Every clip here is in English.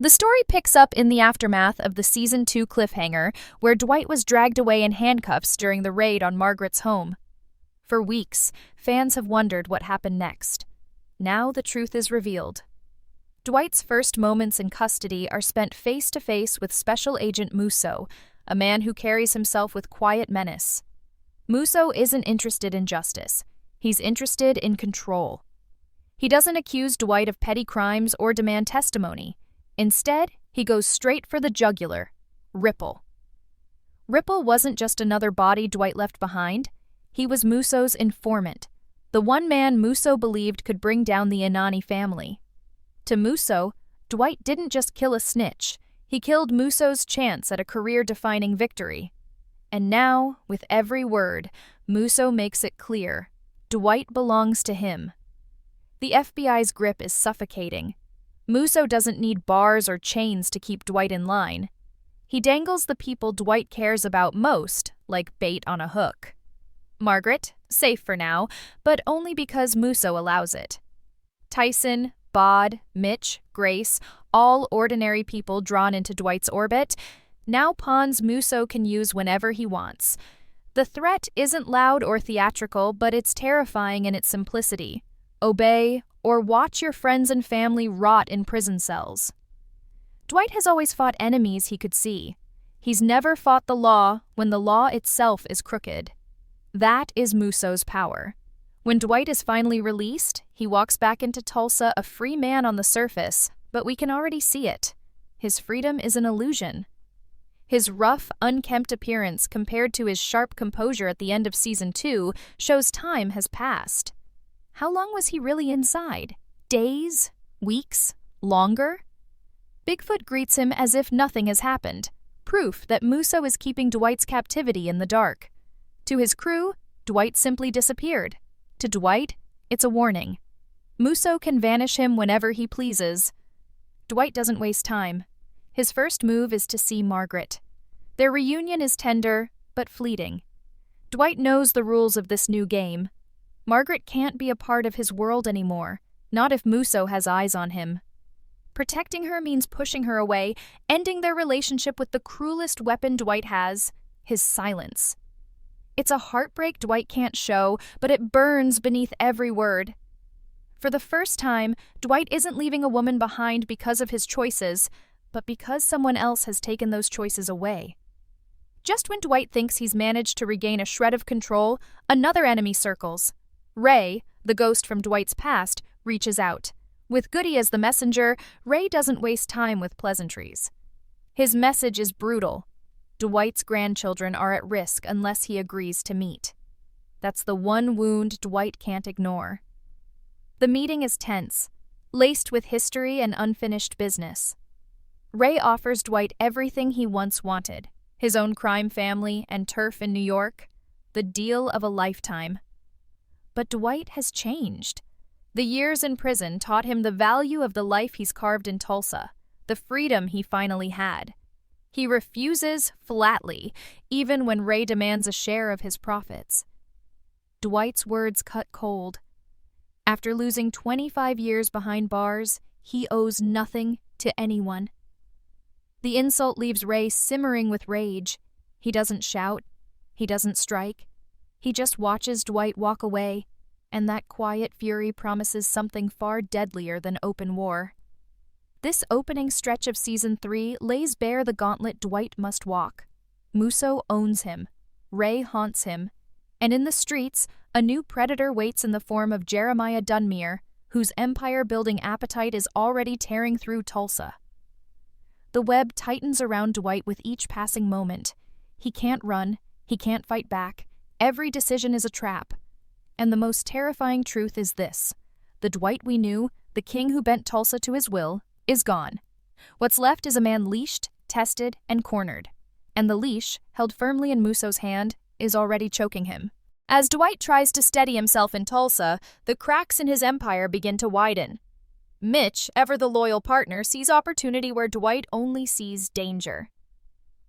The story picks up in the aftermath of the Season 2 cliffhanger, where Dwight was dragged away in handcuffs during the raid on Margaret's home. For weeks, fans have wondered what happened next. Now the truth is revealed. Dwight's first moments in custody are spent face-to-face with Special Agent Muso, a man who carries himself with quiet menace. Muso isn't interested in justice. He's interested in control. He doesn't accuse Dwight of petty crimes or demand testimony. Instead, he goes straight for the jugular, Ripple. Ripple wasn't just another body Dwight left behind. He was Muso's informant, the one man Muso believed could bring down the Inani family. To Muso, Dwight didn't just kill a snitch, he killed Muso's chance at a career-defining victory. And now, with every word, Muso makes it clear, Dwight belongs to him. The FBI's grip is suffocating. Muso doesn't need bars or chains to keep Dwight in line. He dangles the people Dwight cares about most, like bait on a hook. Margaret, safe for now, but only because Muso allows it. Tyson, Bod, Mitch, Grace, all ordinary people drawn into Dwight's orbit, now pawns Muso can use whenever he wants. The threat isn't loud or theatrical, but it's terrifying in its simplicity. Obey, or watch your friends and family rot in prison cells. Dwight has always fought enemies he could see. He's never fought the law when the law itself is crooked. That is Muso's power. When Dwight is finally released, he walks back into Tulsa a free man on the surface, but we can already see it. His freedom is an illusion. His rough, unkempt appearance compared to his sharp composure at the end of Season 2 shows time has passed. How long was he really inside? Days? Weeks? Longer? Bigfoot greets him as if nothing has happened, proof that Muso is keeping Dwight's captivity in the dark. To his crew, Dwight simply disappeared. To Dwight, it's a warning. Muso can vanish him whenever he pleases. Dwight doesn't waste time. His first move is to see Margaret. Their reunion is tender, but fleeting. Dwight knows the rules of this new game. Margaret can't be a part of his world anymore, not if Muso has eyes on him. Protecting her means pushing her away, ending their relationship with the cruelest weapon Dwight has, his silence. It's a heartbreak Dwight can't show, but it burns beneath every word. For the first time, Dwight isn't leaving a woman behind because of his choices, but because someone else has taken those choices away. Just when Dwight thinks he's managed to regain a shred of control, another enemy circles. Ray, the ghost from Dwight's past, reaches out. With Goody as the messenger, Ray doesn't waste time with pleasantries. His message is brutal. Dwight's grandchildren are at risk unless he agrees to meet. That's the one wound Dwight can't ignore. The meeting is tense, laced with history and unfinished business. Ray offers Dwight everything he once wanted, his own crime family and turf in New York, the deal of a lifetime. But Dwight has changed. The years in prison taught him the value of the life he's carved in Tulsa, the freedom he finally had. He refuses flatly, even when Ray demands a share of his profits. Dwight's words cut cold. After losing 25 years behind bars, he owes nothing to anyone. The insult leaves Ray simmering with rage. He doesn't shout. He doesn't strike. He just watches Dwight walk away, and that quiet fury promises something far deadlier than open war. This opening stretch of Season 3 lays bare the gauntlet Dwight must walk. Muso owns him. Ray haunts him. And in the streets, a new predator waits in the form of Jeremiah Dunmier, whose empire-building appetite is already tearing through Tulsa. The web tightens around Dwight with each passing moment. He can't run. He can't fight back. Every decision is a trap. And the most terrifying truth is this. The Dwight we knew, the king who bent Tulsa to his will, is gone. What's left is a man leashed, tested, and cornered. And the leash, held firmly in Muso's hand, is already choking him. As Dwight tries to steady himself in Tulsa, the cracks in his empire begin to widen. Mitch, ever the loyal partner, sees opportunity where Dwight only sees danger.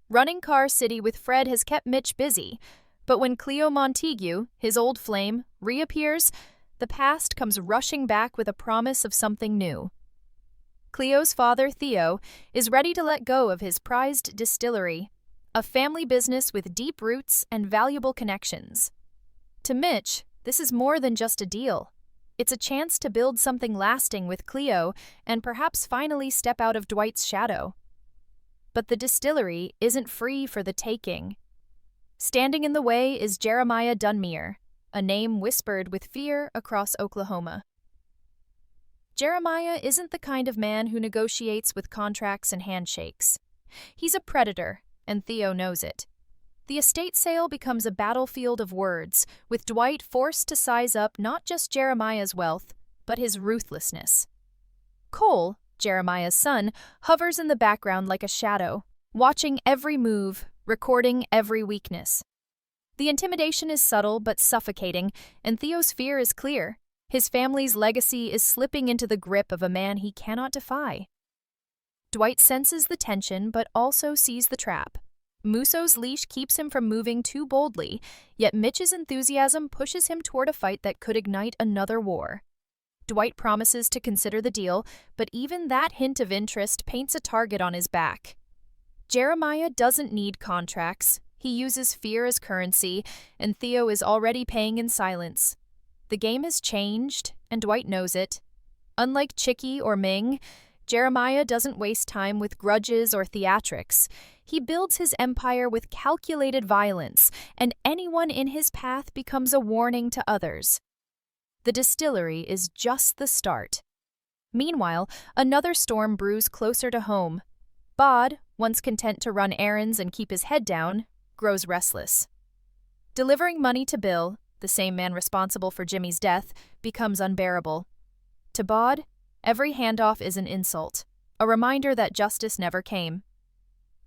Running Car City with Fred has kept Mitch busy, but when Cleo Montague, his old flame, reappears, the past comes rushing back with a promise of something new. Cleo's father, Theo, is ready to let go of his prized distillery, a family business with deep roots and valuable connections. To Mitch, this is more than just a deal. It's a chance to build something lasting with Cleo and perhaps finally step out of Dwight's shadow. But the distillery isn't free for the taking. Standing in the way is Jeremiah Dunmier, a name whispered with fear across Oklahoma. Jeremiah isn't the kind of man who negotiates with contracts and handshakes. He's a predator, and Theo knows it. The estate sale becomes a battlefield of words, with Dwight forced to size up not just Jeremiah's wealth, but his ruthlessness. Cole, Jeremiah's son, hovers in the background like a shadow, watching every move, recording every weakness. The intimidation is subtle but suffocating, and Theo's fear is clear. His family's legacy is slipping into the grip of a man he cannot defy. Dwight senses the tension but also sees the trap. Muso's leash keeps him from moving too boldly, yet Mitch's enthusiasm pushes him toward a fight that could ignite another war. Dwight promises to consider the deal, but even that hint of interest paints a target on his back. Jeremiah doesn't need contracts. He uses fear as currency, and Theo is already paying in silence. The game has changed, and Dwight knows it. Unlike Chicky or Ming, Jeremiah doesn't waste time with grudges or theatrics. He builds his empire with calculated violence, and anyone in his path becomes a warning to others. The distillery is just the start. Meanwhile, another storm brews closer to home. Bod, once content to run errands and keep his head down, grows restless. Delivering money to Bill, the same man responsible for Jimmy's death, becomes unbearable. To Bod, every handoff is an insult, a reminder that justice never came.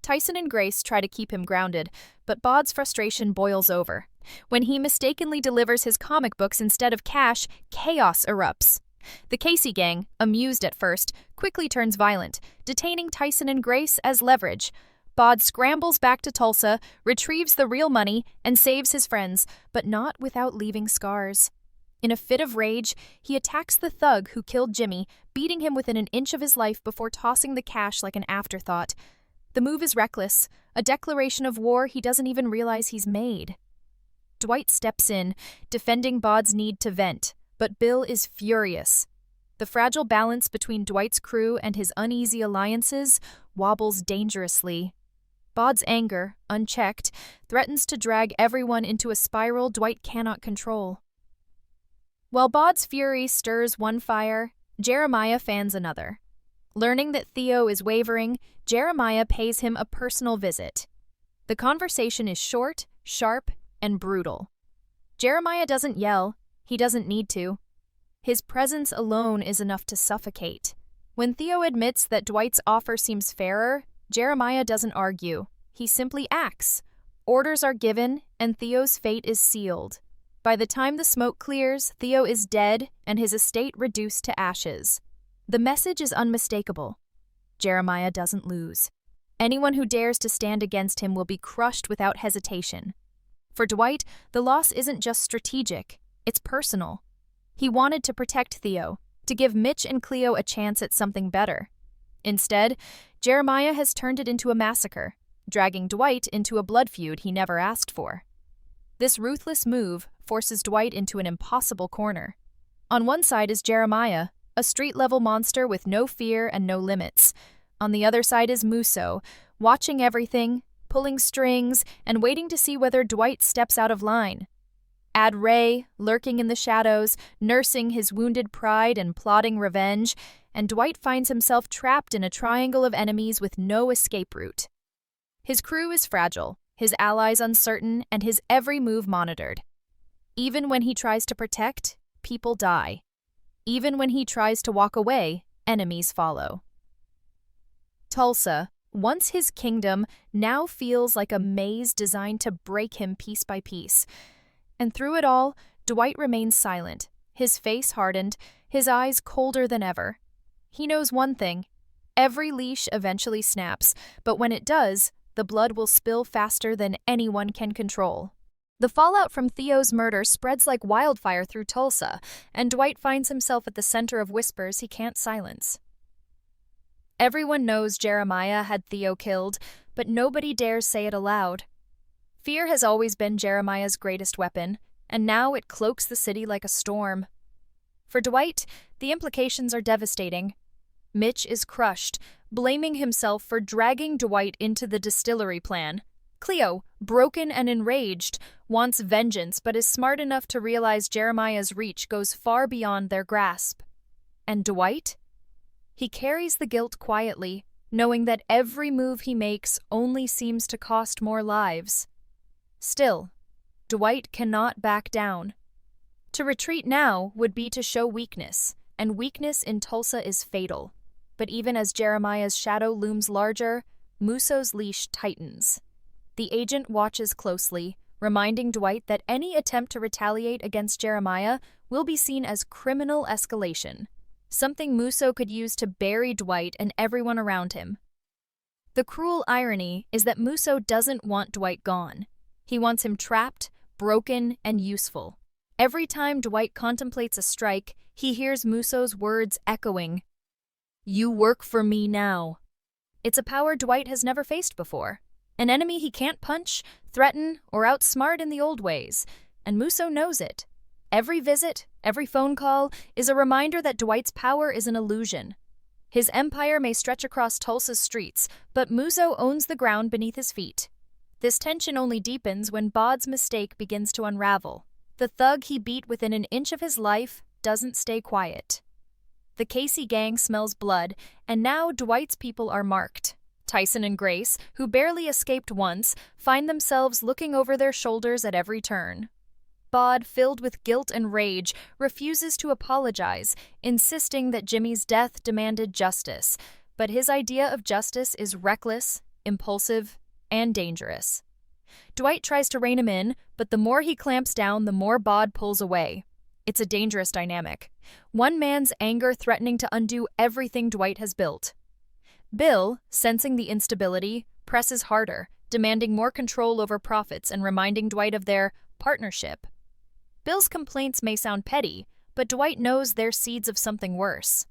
Tyson and Grace try to keep him grounded, but Bod's frustration boils over. When he mistakenly delivers his comic books instead of cash, chaos erupts. The Casey gang, amused at first, quickly turns violent, detaining Tyson and Grace as leverage. Bod scrambles back to Tulsa, retrieves the real money, and saves his friends, but not without leaving scars. In a fit of rage, he attacks the thug who killed Jimmy, beating him within an inch of his life before tossing the cash like an afterthought. The move is reckless, a declaration of war he doesn't even realize he's made. Dwight steps in, defending Bod's need to vent, but Bill is furious. The fragile balance between Dwight's crew and his uneasy alliances wobbles dangerously. Bod's anger, unchecked, threatens to drag everyone into a spiral Dwight cannot control. While Bod's fury stirs one fire, Jeremiah fans another. Learning that Theo is wavering, Jeremiah pays him a personal visit. The conversation is short, sharp, and brutal. Jeremiah doesn't yell. He doesn't need to. His presence alone is enough to suffocate. When Theo admits that Dwight's offer seems fairer, Jeremiah doesn't argue. He simply acts. Orders are given, and Theo's fate is sealed. By the time the smoke clears, Theo is dead and his estate reduced to ashes. The message is unmistakable. Jeremiah doesn't lose. Anyone who dares to stand against him will be crushed without hesitation. For Dwight, the loss isn't just strategic, it's personal. He wanted to protect Theo, to give Mitch and Cleo a chance at something better. Instead, Jeremiah has turned it into a massacre, dragging Dwight into a blood feud he never asked for. This ruthless move forces Dwight into an impossible corner. On one side is Jeremiah, a street-level monster with no fear and no limits. On the other side is Muso, watching everything, pulling strings, and waiting to see whether Dwight steps out of line. Add Ray, lurking in the shadows, nursing his wounded pride and plotting revenge, and Dwight finds himself trapped in a triangle of enemies with no escape route. His crew is fragile, his allies uncertain, and his every move monitored. Even when he tries to protect, people die. Even when he tries to walk away, enemies follow. Tulsa, once his kingdom, now feels like a maze designed to break him piece by piece. And through it all, Dwight remains silent, his face hardened, his eyes colder than ever. He knows one thing: every leash eventually snaps, but when it does, the blood will spill faster than anyone can control. The fallout from Theo's murder spreads like wildfire through Tulsa, and Dwight finds himself at the center of whispers he can't silence. Everyone knows Jeremiah had Theo killed, but nobody dares say it aloud. Fear has always been Jeremiah's greatest weapon, and now it cloaks the city like a storm. For Dwight, the implications are devastating. Mitch is crushed, blaming himself for dragging Dwight into the distillery plan. Cleo, broken and enraged, wants vengeance but is smart enough to realize Jeremiah's reach goes far beyond their grasp. And Dwight? He carries the guilt quietly, knowing that every move he makes only seems to cost more lives. Still, Dwight cannot back down. To retreat now would be to show weakness, and weakness in Tulsa is fatal. But even as Jeremiah's shadow looms larger, Muso's leash tightens. The agent watches closely, reminding Dwight that any attempt to retaliate against Jeremiah will be seen as criminal escalation, something Muso could use to bury Dwight and everyone around him. The cruel irony is that Muso doesn't want Dwight gone. He wants him trapped, broken, and useful. Every time Dwight contemplates a strike, he hears Muso's words echoing, "You work for me now." It's a power Dwight has never faced before, an enemy he can't punch, threaten, or outsmart in the old ways, and Muso knows it. Every visit, every phone call, is a reminder that Dwight's power is an illusion. His empire may stretch across Tulsa's streets, but Muso owns the ground beneath his feet. This tension only deepens when Bod's mistake begins to unravel. The thug he beat within an inch of his life doesn't stay quiet. The Casey gang smells blood, and now Dwight's people are marked. Tyson and Grace, who barely escaped once, find themselves looking over their shoulders at every turn. Bod, filled with guilt and rage, refuses to apologize, insisting that Jimmy's death demanded justice, but his idea of justice is reckless, impulsive, and dangerous. Dwight tries to rein him in, but the more he clamps down, the more Bod pulls away. It's a dangerous dynamic. One man's anger threatening to undo everything Dwight has built. Bill, sensing the instability, presses harder, demanding more control over profits and reminding Dwight of their partnership. Bill's complaints may sound petty, but Dwight knows they're seeds of something worse.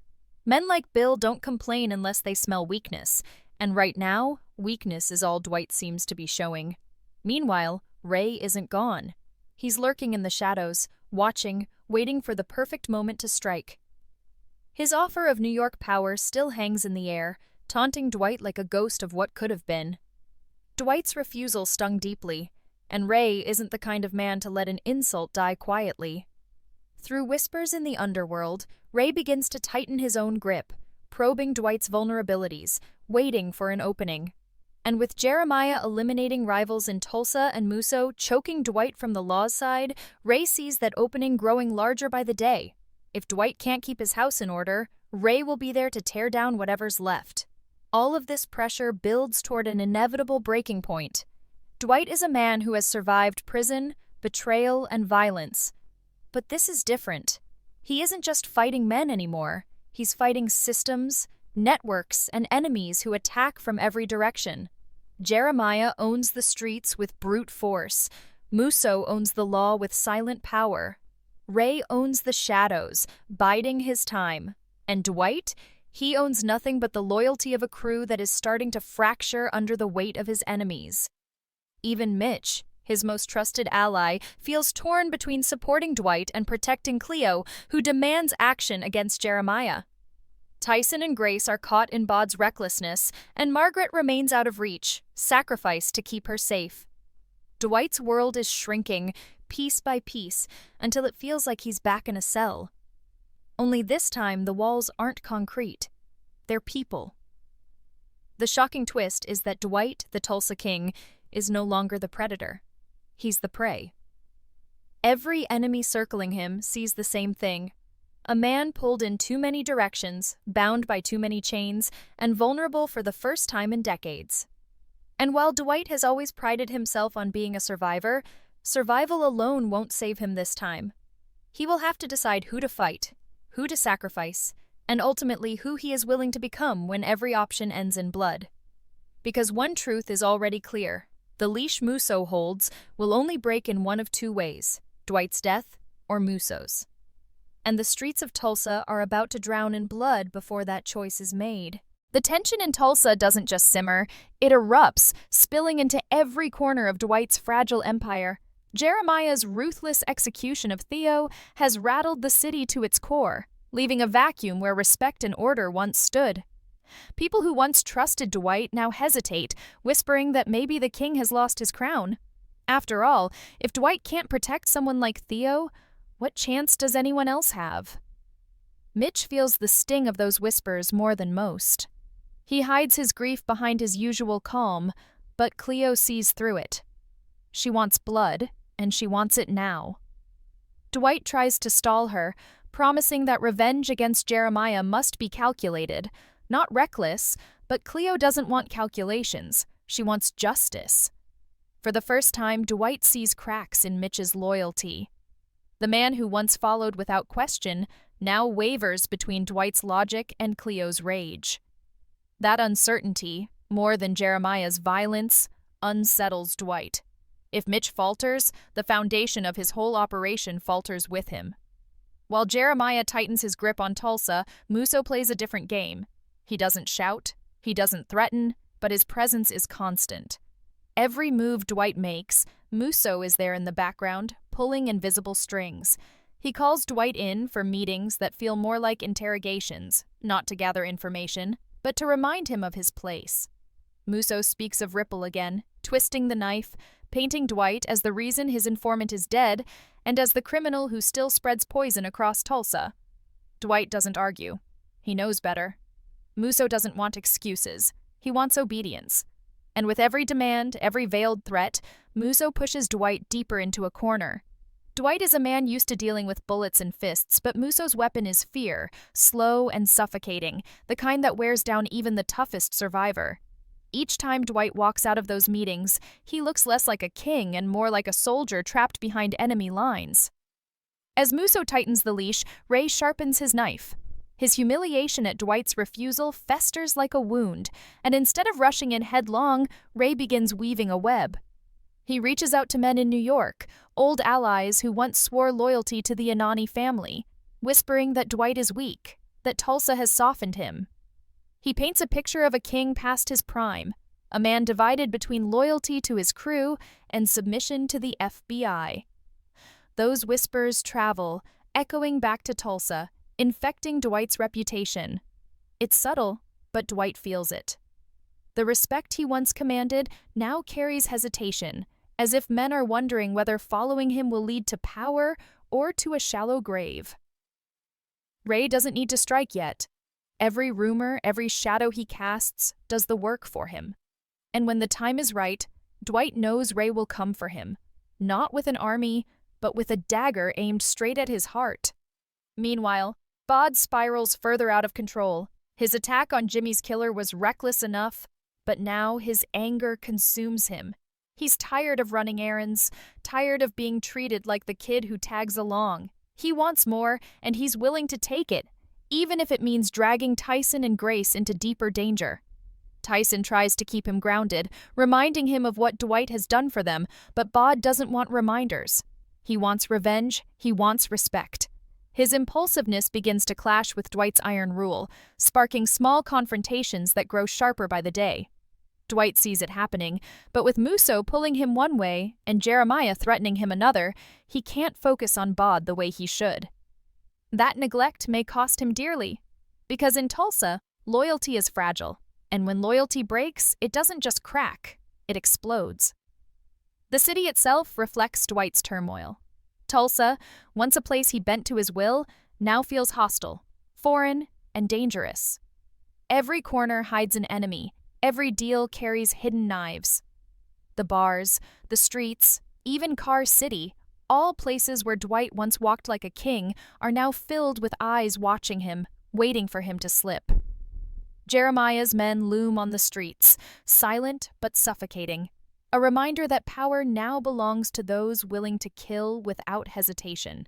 Men like Bill don't complain unless they smell weakness, and right now, weakness is all Dwight seems to be showing. Meanwhile, Ray isn't gone. He's lurking in the shadows, watching, waiting for the perfect moment to strike. His offer of New York power still hangs in the air, taunting Dwight like a ghost of what could have been. Dwight's refusal stung deeply, and Ray isn't the kind of man to let an insult die quietly. Through whispers in the underworld, Ray begins to tighten his own grip, probing Dwight's vulnerabilities, waiting for an opening. And with Jeremiah eliminating rivals in Tulsa and Muso choking Dwight from the law's side, Ray sees that opening growing larger by the day. If Dwight can't keep his house in order, Ray will be there to tear down whatever's left. All of this pressure builds toward an inevitable breaking point. Dwight is a man who has survived prison, betrayal, and violence. But this is different. He isn't just fighting men anymore. He's fighting systems, networks, and enemies who attack from every direction. Jeremiah owns the streets with brute force. Muso owns the law with silent power. Ray owns the shadows, biding his time. And Dwight? He owns nothing but the loyalty of a crew that is starting to fracture under the weight of his enemies. Even Mitch, his most trusted ally, feels torn between supporting Dwight and protecting Cleo, who demands action against Jeremiah. Tyson and Grace are caught in Bod's recklessness, and Margaret remains out of reach, sacrificed to keep her safe. Dwight's world is shrinking, piece by piece, until it feels like he's back in a cell. Only this time, the walls aren't concrete. They're people. The shocking twist is that Dwight, the Tulsa King, is no longer the predator. He's the prey. Every enemy circling him sees the same thing. A man pulled in too many directions, bound by too many chains, and vulnerable for the first time in decades. And while Dwight has always prided himself on being a survivor, survival alone won't save him this time. He will have to decide who to fight, who to sacrifice, and ultimately who he is willing to become when every option ends in blood. Because one truth is already clear. The leash Muso holds will only break in one of two ways, Dwight's death or Muso's. And the streets of Tulsa are about to drown in blood before that choice is made. The tension in Tulsa doesn't just simmer, it erupts, spilling into every corner of Dwight's fragile empire. Jeremiah's ruthless execution of Theo has rattled the city to its core, leaving a vacuum where respect and order once stood. People who once trusted Dwight now hesitate, whispering that maybe the king has lost his crown. After all, if Dwight can't protect someone like Theo, what chance does anyone else have? Mitch feels the sting of those whispers more than most. He hides his grief behind his usual calm, but Cleo sees through it. She wants blood, and she wants it now. Dwight tries to stall her, promising that revenge against Jeremiah must be calculated, not reckless, but Cleo doesn't want calculations. She wants justice. For the first time, Dwight sees cracks in Mitch's loyalty. The man who once followed without question now wavers between Dwight's logic and Cleo's rage. That uncertainty, more than Jeremiah's violence, unsettles Dwight. If Mitch falters, the foundation of his whole operation falters with him. While Jeremiah tightens his grip on Tulsa, Muso plays a different game. He doesn't shout, he doesn't threaten, but his presence is constant. Every move Dwight makes, Muso is there in the background, pulling invisible strings. He calls Dwight in for meetings that feel more like interrogations, not to gather information, but to remind him of his place. Muso speaks of Ripple again, twisting the knife, painting Dwight as the reason his informant is dead and as the criminal who still spreads poison across Tulsa. Dwight doesn't argue. He knows better. Muso doesn't want excuses. He wants obedience. And with every demand, every veiled threat, Muso pushes Dwight deeper into a corner. Dwight is a man used to dealing with bullets and fists, but Muso's weapon is fear, slow and suffocating, the kind that wears down even the toughest survivor. Each time Dwight walks out of those meetings, he looks less like a king and more like a soldier trapped behind enemy lines. As Muso tightens the leash, Ray sharpens his knife. His humiliation at Dwight's refusal festers like a wound, and instead of rushing in headlong, Ray begins weaving a web. He reaches out to men in New York, old allies who once swore loyalty to the Anani family, whispering that Dwight is weak, that Tulsa has softened him. He paints a picture of a king past his prime, a man divided between loyalty to his crew and submission to the FBI. Those whispers travel, echoing back to Tulsa, infecting Dwight's reputation. It's subtle, but Dwight feels it. The respect he once commanded now carries hesitation, as if men are wondering whether following him will lead to power or to a shallow grave. Ray doesn't need to strike yet. Every rumor, every shadow he casts does the work for him. And when the time is right, Dwight knows Ray will come for him, not with an army, but with a dagger aimed straight at his heart. Meanwhile, Bod spirals further out of control. His attack on Jimmy's killer was reckless enough, but now his anger consumes him. He's tired of running errands, tired of being treated like the kid who tags along. He wants more, and he's willing to take it, even if it means dragging Tyson and Grace into deeper danger. Tyson tries to keep him grounded, reminding him of what Dwight has done for them, but Bod doesn't want reminders. He wants revenge, he wants respect. His impulsiveness begins to clash with Dwight's iron rule, sparking small confrontations that grow sharper by the day. Dwight sees it happening, but with Muso pulling him one way and Jeremiah threatening him another, he can't focus on Bod the way he should. That neglect may cost him dearly, because in Tulsa, loyalty is fragile, and when loyalty breaks, it doesn't just crack, it explodes. The city itself reflects Dwight's turmoil. Tulsa, once a place he bent to his will, now feels hostile, foreign, and dangerous. Every corner hides an enemy. Every deal carries hidden knives. The bars, the streets, even Car City, all places where Dwight once walked like a king, are now filled with eyes watching him, waiting for him to slip. Jeremiah's men loom on the streets, silent but suffocating, a reminder that power now belongs to those willing to kill without hesitation.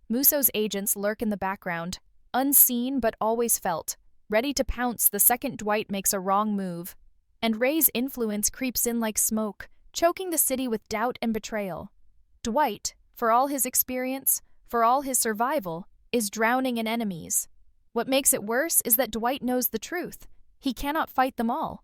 Muso's agents lurk in the background, unseen but always felt, ready to pounce the second Dwight makes a wrong move. And Ray's influence creeps in like smoke, choking the city with doubt and betrayal. Dwight, for all his experience, for all his survival, is drowning in enemies. What makes it worse is that Dwight knows the truth. He cannot fight them all.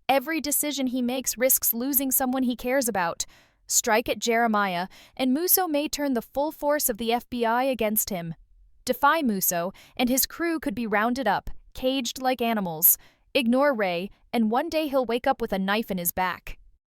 Every decision he makes risks losing someone he cares about. Strike at Jeremiah, and Muso may turn the full force of the FBI against him. Defy Muso, and his crew could be rounded up, caged like animals. Ignore Ray, and one day he'll wake up with a knife in his back.